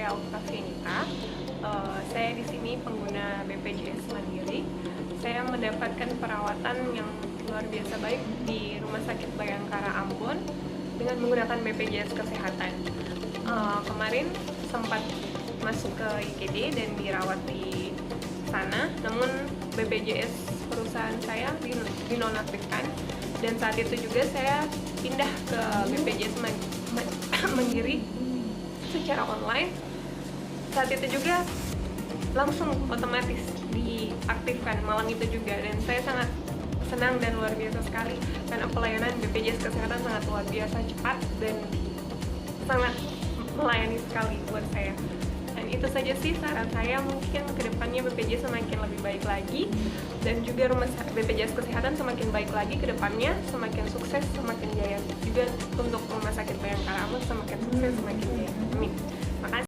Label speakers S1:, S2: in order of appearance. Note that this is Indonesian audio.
S1: saya Oktavianita. Saya di sini pengguna BPJS Mandiri. Saya mendapatkan perawatan yang luar biasa baik di Rumah Sakit Bayangkara Ambon dengan menggunakan BPJS Kesehatan. Kemarin sempat masuk ke IGD dan dirawat di sana, namun BPJS perusahaan saya dinonaktifkan, dan saat itu juga saya pindah ke BPJS Mandiri secara online. Saat itu juga langsung otomatis diaktifkan malam itu juga, dan saya sangat senang dan luar biasa sekali karena pelayanan BPJS Kesehatan sangat luar biasa cepat dan sangat melayani sekali buat saya. Dan itu saja sih saran saya, mungkin kedepannya BPJS semakin lebih baik lagi, dan juga BPJS Kesehatan semakin baik lagi kedepannya, semakin sukses, semakin jaya juga untuk Rumah Sakit Bayangkara Ambon, semakin sukses, semakin jaya. Amin.